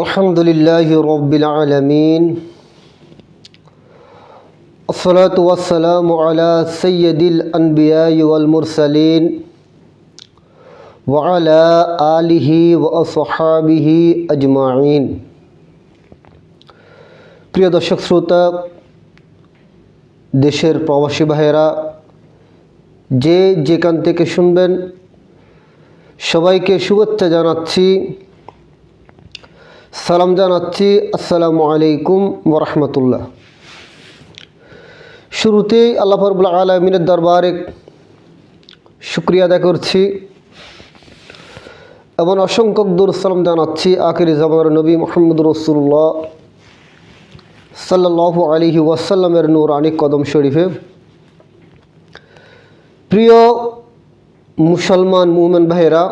আলহামদুলিল্লাহি রাব্বিল আলামিন আসসালাতু ওয়াসসালামু আলা সাইয়্যিদিল আনবিয়া ওয়াল মুরসালিন ওয়া আলা আলিহি ওয়া আসহাবিহি আজমাইন। প্রিয় দর্শক শ্রোতা, দেশের প্রবাসী ভাইয়েরা যে যেখান থেকে শুনবেন সবাইকে শুভেচ্ছা জানাচ্ছি, সালাম জানাচ্ছি। আসসালামু আলাইকুম ওয়া রাহমাতুল্লাহ। শুরুতেই আল্লাহ রাব্বুল আলামিনের দরবারে শুকরিয়া আদায় করছি এবং অসংখ্য দরুদ সালাম জানাচ্ছি আখির জামানার নবী মুহাম্মদুর রাসূলুল্লাহ সাল্লাল্লাহু আলাইহি ওয়াসাল্লামের নূরানি কদম শরীফে। প্রিয় মুসলমান মুমিন ভাইয়েরা,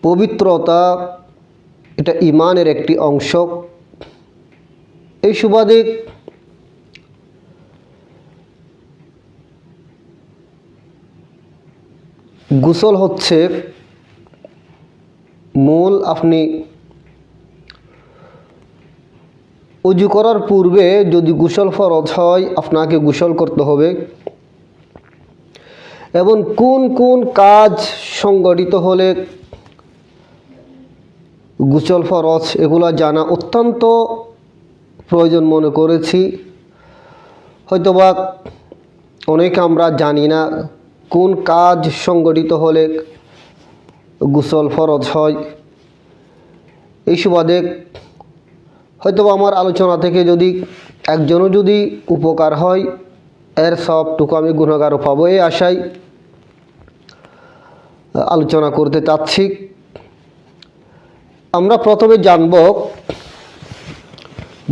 পবিত্রতা এটা ঈমানের একটি অংশ। এই সুবাদে গোসল হচ্ছে মূল। আপনি উজু করার পূর্বে যদি গোসল ফরজ হয় আপনাকে গোসল করতে হবে এবং কোন কোন কাজ সংগঠিত হলে গোসল ফরজ এগুলো জানা অত্যন্ত প্রয়োজন মনে করেছি। হয়তোবা অনেকে আমরা জানি না কোন কাজ সংগঠিত হলে গোসল ফরজ হয়। এই সুবাদে হয়তোবা আমার আলোচনা থেকে যদি একজনও যদি উপকার হয় এর সবটুকু আমি গুণাগারও পাবো, এই আশায় আলোচনা করতে চাচ্ছি। আমরা প্রথমে জানব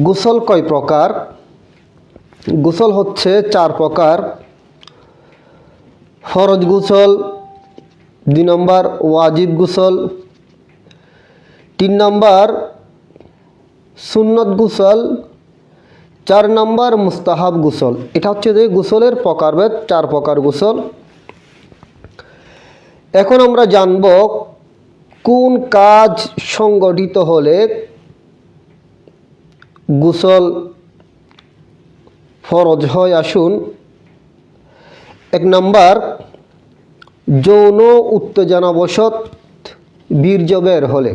গোসল কয় প্রকার। গোসল হচ্ছে 4 প্রকার। ফরজ গোসল, 2 নম্বর ওয়াজিব গোসল, 3 নম্বর সুন্নত গোসল, 4 নম্বর মুস্তাহাব গোসল। এটা হচ্ছে যে গোসলের প্রকারভেদ, 4 প্রকার গোসল। এখন আমরা জানব কোন কাজ সংগঠিত হলে গোসল ফরজ হয়। আসুন, 1 নম্বর যৌন উত্তেজনাবশত বীর্য বের হলে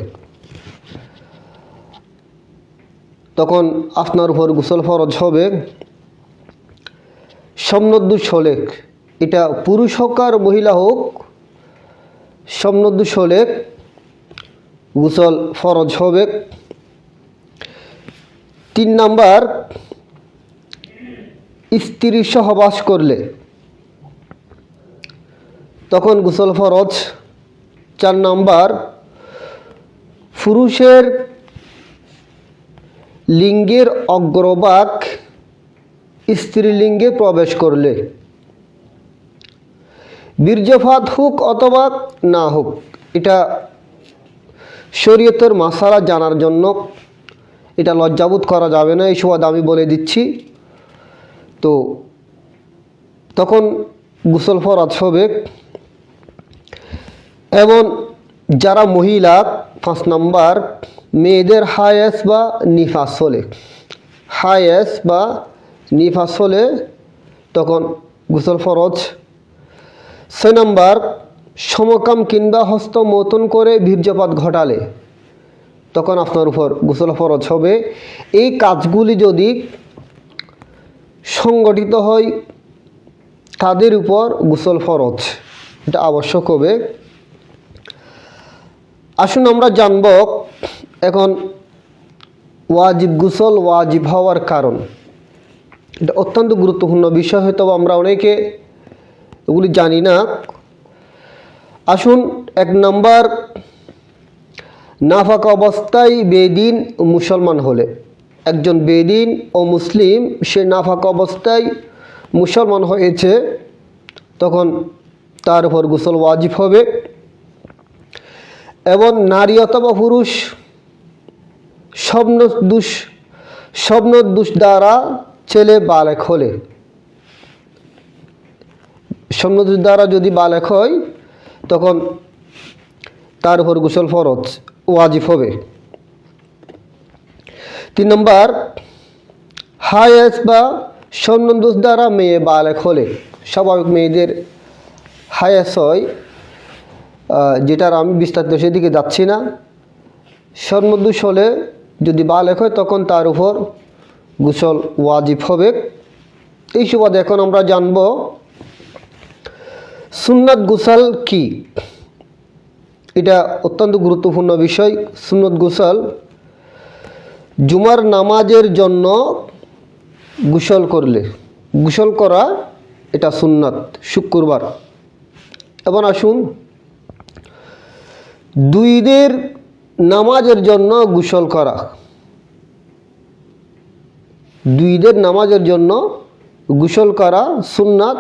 তখন আপনার উপর গোসল ফরজ হবে। সমনদোষ হলে, এটা পুরুষ হোক আর মহিলা হোক, সমনদোষ হলে গোসল ফরজ হবে। 3 নম্বর স্ত্রী সহবাস করলে তখন গোসল ফরজ। 4 নম্বর পুরুষের লিঙ্গের অগ্রভাগ স্ত্রীলিঙ্গে প্রবেশ করলে, বীর্যপাত হোক অথবা না হোক, এটা শরীয়তের মাসালা জানার জন্য এটা লজ্জাবোধ করা যাবে না, এই সুবাদে আমি বলে দিচ্ছি। তো তখন গোসল ফরজ হবে। এবং যারা মহিলা, 5 নম্বর মেয়েদের হায়েস বা নিফাস হলে, হায়েস বা নিফাস হলে তখন গোসল ফরজ। 6 নম্বর সমকাম কিংবা হস্তমৈথুন করে বীর্যপাত ঘটালে তখন আপনার উপর গোসল ফরজ হবে। এই কাজগুলি যদি সংগঠিত হয় তাদের উপর গোসল ফরজ, এটা আবশ্যক হবে। আসুন আমরা জানব এখন ওয়াজিব গোসল, ওয়াজিব হওয়ার কারণ। এটা অত্যন্ত গুরুত্বপূর্ণ বিষয়, হয়তো আমরা অনেকে এগুলি জানি না। আসুন, 1 নম্বর নাফাক অবস্থায় বেদিন মুসলমান হলে, একজন বেদিন ও মুসলিম সে নাফাক অবস্থায় মুসলমান হয়েছে তখন তার উপর গোসল ওয়াজিব হবে। এবং নারী অথবা পুরুষ স্বপ্নদোষ দ্বারা ছেলে বালেক হলে, স্বপ্নদোষ দ্বারা যদি বালেক হয় তখন তার উপর গোসল ফরজ ওয়াজিব হবে। 3 নম্বর, হায়েস বা স্বর্ণদোষ দ্বারা মেয়ে বালেগ হলে, স্বাভাবিক মেয়েদের হায়েস হয়, যেটার আমি বিস্তারিত সেদিকে যাচ্ছি না। স্বর্ণদোষ হলে যদি বালেগ হয় তখন তার উপর গোসল ওয়াজিব হবে। এই সুবাদে এখন আমরা জানব সুন্নাত গোসল কি। এটা অত্যন্ত গুরুত্বপূর্ণ বিষয়। সুন্নত গোসল জুমার নামাজের জন্য গোসল করলে, গোসল করা এটা সুন্নাত শুক্রবার। এবার আসুন, দুই ঈদের নামাজের জন্য গোসল করা, দুই ঈদের নামাজের জন্য গোসল করা সুন্নাত।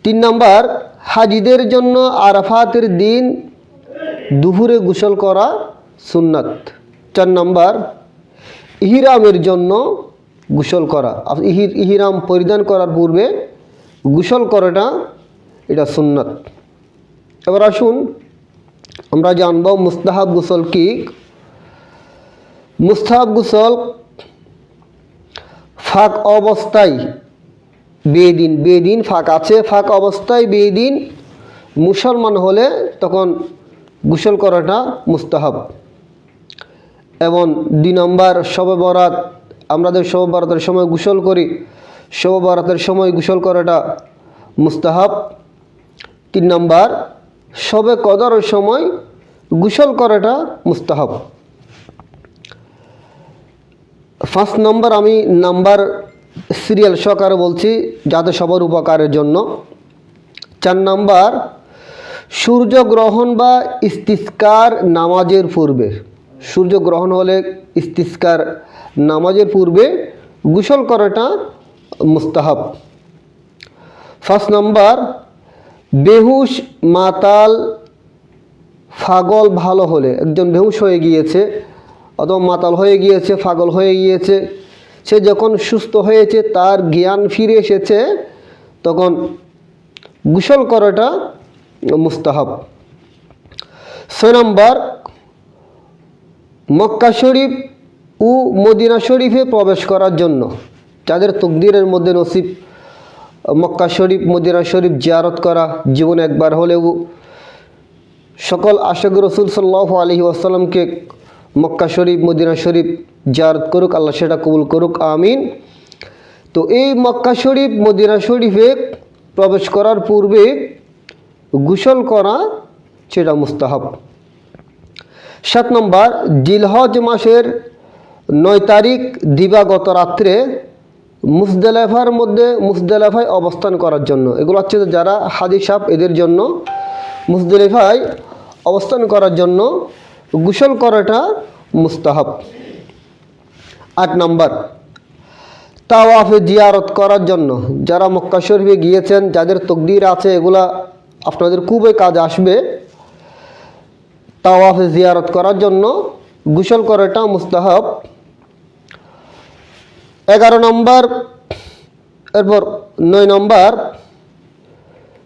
3 নম্বর, হাজিদের জন্য আরাফাতের দিন দুপুরে গোসল করা সুন্নাত। 4 নম্বর, ইহরামের জন্য গোসল করা, ইহরাম পরিধান করার পূর্বে গোসল করাটা এটা সুন্নাত। এবার আসুন আমরা জানব মুস্তাহাব গোসল কি। মুস্তাহাব গোসল ফাঁক অবস্থায় বেদিন ফাঁক আছে, ফাঁক অবস্থায় বেদিন মুসলমান হলে তখন গোসল করাটা মুস্তাহাব। এবং 2 নম্বর, শবে বরাত, আমাদের শবে বরাতের সময় গোসল করি, শবে বরাতের সময় গোসল করাটা মুস্তাহাব। 3 নম্বর, শবে কদরের সময় গোসল করাটা মুস্তাহাব। 5 নম্বর, আমি নাম্বার সিরিয়াল সহকারে বলছি যাতে সবার উপকারের জন্য। 4 নম্বর, সূর্যগ্রহণ বা ইস্তিস্কার নামাজের পূর্বে, সূর্যগ্রহণ হলে ইস্তিস্কার নামাজের পূর্বে গোসল করাটা মুস্তাহাব। 5 নম্বর, বেহুশ, মাতাল, পাগল ভালো হলে, একজন বেহুশ হয়ে গিয়েছে অথবা মাতাল হয়ে গিয়েছে, পাগল হয়ে গিয়েছে, সে যখন সুস্থ হয়েছে, তার জ্ঞান ফিরে এসেছে, তখন গোসল করাটা মুস্তাহাব। 6 নম্বর, মক্কা শরীফ ও মদিনা শরীফে প্রবেশ করার জন্য, যাদের তকদিরের মধ্যে নসিব মক্কা শরীফ মদিনা শরীফ জিয়ারত করা, জীবনে একবার হলেও সকল আশিক রসুল সাল্লাল্লাহু আলাইহি ওয়াসাল্লামকে মক্কা শরীফ মদিনা শরীফ জিয়ারত করুক, আল্লাহ সেটা কবুল করুক, আমিন। তো এই মক্কা শরীফ মদিনা শরীফে প্রবেশ করার পূর্বে গোসল করা সেটা মুস্তাহাব। 7 নম্বর, জিলহজ মাসের 9 তারিখ দিবাগত রাত্রে মুজদালিফায় অবস্থান করার জন্য, এগুলো হচ্ছে যারা হাজি সাহেব এদের জন্য মুজদালিফায় অবস্থান করার জন্য গোসল করাটা মুস্তাহাব। 8 নম্বর, তাওয়াফে জিয়ারত করার জন্য, যারা মক্কা শরীফে গিয়েছেন, যাদের তকদির আছে, এগুলা আপনাদের খুবই কাজে আসবে। তাওয়াফে জিয়ারত করার জন্য গোসল করাটা মুস্তাহাব। 11 নম্বর, এরপর 9 নম্বর,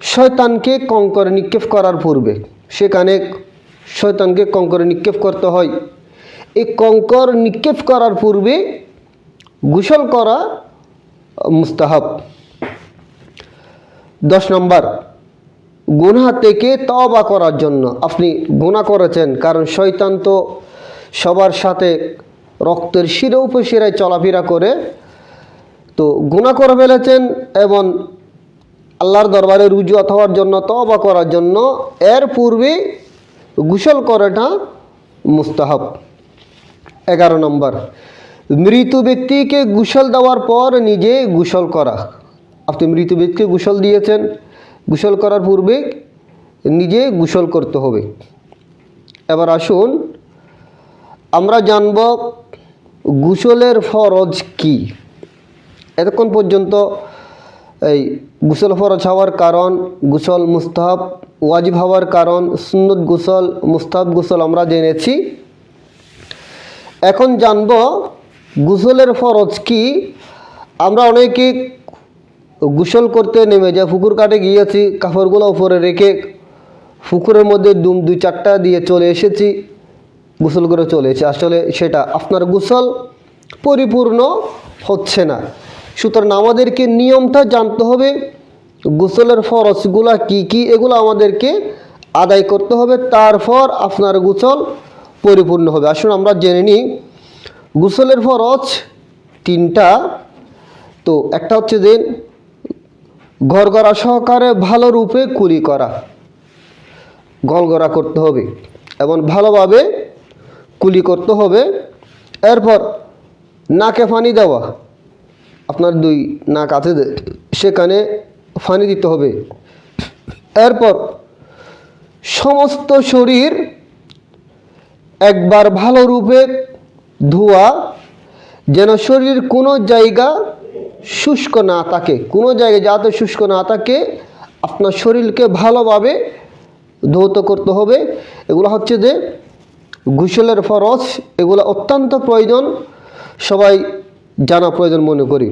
শয়তানকে কঙ্করে নিক্ষেপ করার পূর্বে, সেখানে শয়তানকে কঙ্করে নিক্ষেপ করতে হয়, এই কঙ্কর নিক্ষেপ করার পূর্বে গোসল করা মুস্তাহাব। 10 নম্বর, গুনাহ থেকে তওবা করার জন্য, আপনি গুনাহ করেছেন, কারণ শয়তান তো সবার সাথে রক্তের শিরা উপশিরায় চলাফেরা করে, তো গুনাহ করে ফেলেছেন এবং আল্লাহর দরবারে রুজু হওয়ার জন্য, তওবা করার জন্য এর পূর্বে গোসল করাটা মুস্তাহাব। 11 নম্বর, মৃত ব্যক্তিকে গোসল দেওয়ার পর নিজে গোসল করা, আপনি মৃত ব্যক্তিকে গোসল দিয়েছেন, গোসল করার পূর্বে নিজে গোসল করতে হবে। এবার আসুন আমরা জানব গোসলের ফরজ কি। এতক্ষণ পর্যন্ত এই গোসল ফরজ হওয়ার কারণ, গোসল মুস্তাহাব ওয়াজিব হওয়ার কারণ, সুন্নত গোসল মুস্তাহাব গোসল আমরা জেনেছি। এখন জানব গোসলের ফরজ কি। আমরা অনেকে গোসল করতে নেমে যাই, পুকুর কাটে গিয়েছি, কাপড়গুলো উপরে রেখে পুকুরের মধ্যে ডুম 2-4টা দিয়ে চলে এসেছি, গোসল করে চলে এসেছি, আসলে সেটা আপনার গোসল পরিপূর্ণ হচ্ছে না। সুতরাং আমাদেরকে নিয়মটা জানতে হবে, গোসলের ফরজগুলা কি কি এগুলো আমাদেরকে আদায় করতে হবে, তারপর আপনার গোসল পরিপূর্ণ হবে। আসুন আমরা জেনে নিই গোসলের ফরজ 3টা। তো একটা হচ্ছে যে গড়গড়া সহকারে ভালো রূপে কুলি করা, গলগড়া করতে হবে এবং ভালোভাবে কুলি করতে হবে। এরপর নাকে পানি দেওয়া, আপনার 2 নাক আছে সেখানে পানি দিতে হবে। এরপর সমস্ত শরীর একবার ভালো রূপে ধোয়া, যেন শরীর কোনো জায়গা শুষ্ক না থাকে, কোনো জায়গায় যাতে শুষ্ক না থাকে আপনার শরীরকে ভালোভাবে ধৌত করতে হবে। এগুলো হচ্ছে যে গোসলের ফরজ, এগুলো অত্যন্ত প্রয়োজন, সবাই জানা প্রয়োজন মনে করি।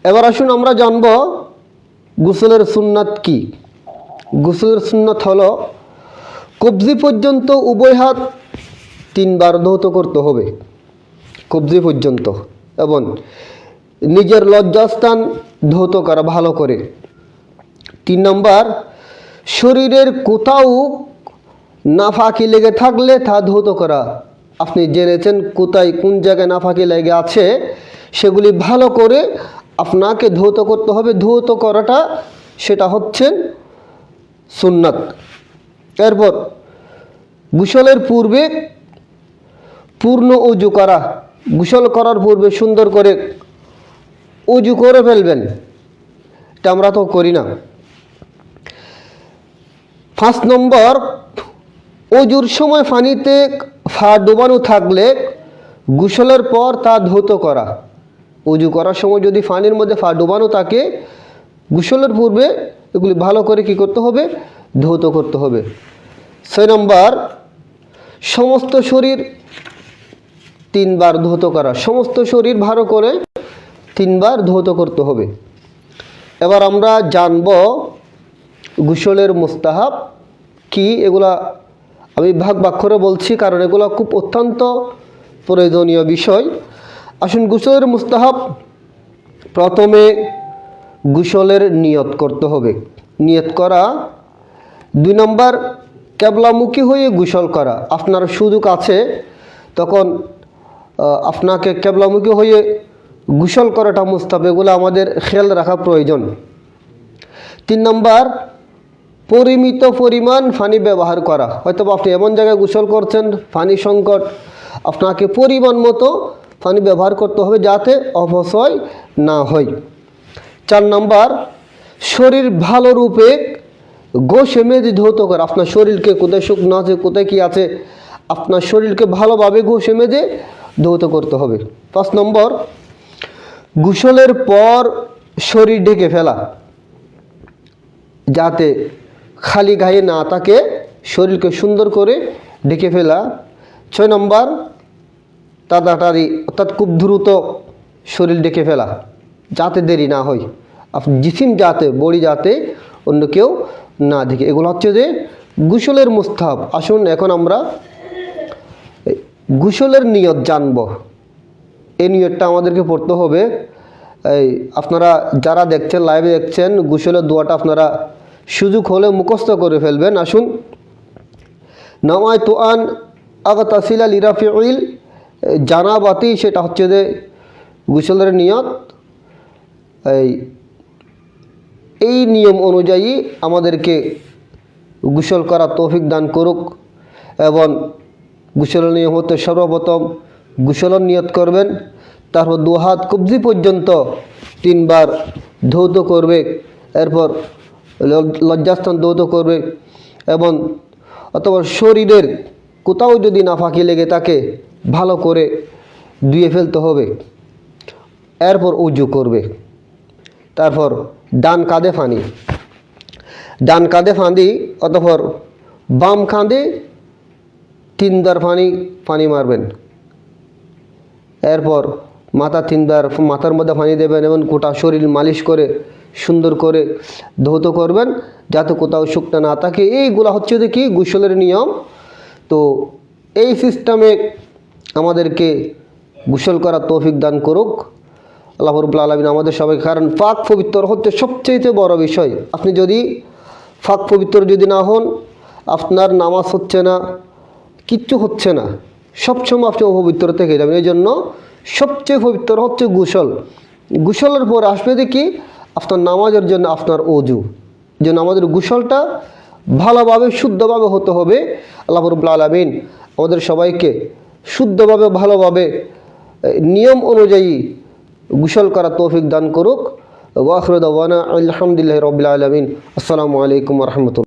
এবার আসুন আমরা জানব গোসলের সুন্নাত কি। গোসলের সুন্নাত হলো কবজি পর্যন্ত উভয় হাত 3 বার ধৌত করতে হবে, কবজি পর্যন্ত, এবং নিজের লজ্জাস্থান ধৌত করা ভালো করে। 3 নম্বর, শরীরের কোথাও নাফাকি লেগে থাকলে তা ধৌত করা। আপনি জেনেছেন কোথায় কোন জায়গায় নাফাকি লেগে আছে, সেগুলি ভালো করে আপনাকে ধৌত করতে হবে। ধৌত করাটা সেটা হচ্ছে সুন্নাত। এরপর গোসলের পূর্বে পূর্ণ উজু করা, গোসল করার পূর্বে সুন্দর করে উজু করে ফেলবেন, এটা আমরা তো করি না। 5 নম্বর, অজুর সময় পানিতে পা ডোবানো থাকলে গোসলের পর তা ধৌত করা। উজু করার সময় যদি পানির মধ্যে পা ডোবানো থাকে, গোসলের পূর্বে এগুলি ভালো করে কি করতে হবে, ধৌত করতে হবে। 6 নম্বর, সমস্ত শরীর 3 বার ধৌত করা, সমস্ত শরীর ভালো করে 3 বার ধৌত করতে হবে। এবার আমরা জানব গোসলের মুস্তাহাব কি। এগুলা আমি ভাগ করে বলছি, কারণ এগুলো খুব অত্যন্ত প্রয়োজনীয় বিষয়। আসুন গোসলের মুস্তাহাব, প্রথমে গোসলের নিয়ত করতে হবে, নিয়ত করা। 2 নম্বর, কেবলামুখী হয়ে গোসল করা। আপনার সুযোগ আছে তখন আপনাকে কেবলামুখী হয়ে গোসল করাটা মুস্তাহাব, এগুলো আমাদের খেয়াল রাখা প্রয়োজন। 3 নম্বর, পরিমিত পরিমাণ পানি ব্যবহার করা। হয়তো আপনি এমন জায়গায় গোসল করছেন, পানি সংকট, আপনাকে পরিমাণ মতো পানি ব্যবহার করতে হবে যাতে অপচয় না হয়। 4 নম্বর, শরীর ভালো রূপে ঘষে মেজে ধৌত করা। আপনার শরীরকে কোথায় শুকনো আছে, কোথায় কী আছে, আপনার শরীরকে ভালোভাবে ঘষে মেজে ধৌত করতে হবে। 5 নম্বর, গোসলের পর শরীর ঢেকে ফেলা, যাতে খালি গায়ে না থাকে, শরীরকে সুন্দর করে ঢেকে ফেলা। 6 নম্বর, তাড়াতাড়ি অর্থাৎ খুব দ্রুত শরীর ঢেকে ফেলা, যাতে দেরি না হয়, জিসিম যাতে, বডি যাতে অন্য কেউ না দেখে। এগুলো হচ্ছে যে গোসলের মুস্তাহাব। আসুন এখন আমরা গোসলের নিয়ত জানব। এই নিয়তটা আমাদেরকে পড়তে হবে। এই আপনারা যারা দেখছেন, লাইভে দেখছেন, গোসলের দোয়াটা আপনারা সুযোগ হলে মুখস্থ করে ফেলবেন। আসুন, নামায়তু আন আগতাসিলা লিরাফিউল জানাবাতি, সেটা হচ্ছে যে গোসলের নিয়ত। এই নিয়ম অনুযায়ী আমাদেরকে গোসল করার তৌফিক দান করুক। এবং গোসলের নিয়ম হতে সর্বপ্রথম গোসলের নিয়ত করবেন, তারপর 2 হাত কবজি পর্যন্ত 3 বার ধৌত করবে, এরপর লজ্জাস্থান ধৌত করবে, এবং অথবা শরীরের কোথাও যদি নাফাকি লেগে থাকে ভালো করে ধুয়ে ফেলতে হবে। এরপর উজু করবে, তারপর ডান কাঁধে ফাঁদি, অতঃপর বাম কাঁধে 3 বার পানি মারবেন। এরপর মাথা 3 বার মাথার মধ্যে পানি দেবেন এবং গোটা শরীর মালিশ করে সুন্দর করে ধৌত করবেন যাতে কোথাও শুকনো না থাকে। এইগুলা হচ্ছে যে কি গোসলের নিয়ম। তো এই সিস্টেমে আমাদেরকে গোসল করার তৌফিক দান করুক আল্লাহ রাব্বুল আলামিন আমাদের সবাই। কারণ পাক পবিত্র হচ্ছে সবচেয়ে বড় বিষয়। আপনি যদি পাক পবিত্র যদি না হন, আপনার নামাজ হচ্ছে না, কিচ্ছু হচ্ছে না, সবসময় আপনি অপবিত্র থেকে যাবেন। এই জন্য সবচেয়ে পবিত্র হচ্ছে গোসল। গোসলের পর আসবে দেখি আপনার নামাজের জন্য আপনার অজু। যেন আমাদের গোসলটা ভালোভাবে শুদ্ধভাবে হতে হবে। আল্লাহ রাব্বুল আলামিন আমাদের সবাইকে শুদ্ধভাবে ভালোভাবে নিয়ম অনুযায়ী গোসল করার তৌফিক দান করুক। ওয়া আখিরু দাওয়ানা আলহামদুলিল্লাহি রাব্বিল আলামিন। আসসালামু আলাইকুম ওয়া রাহমাতুল্লাহ।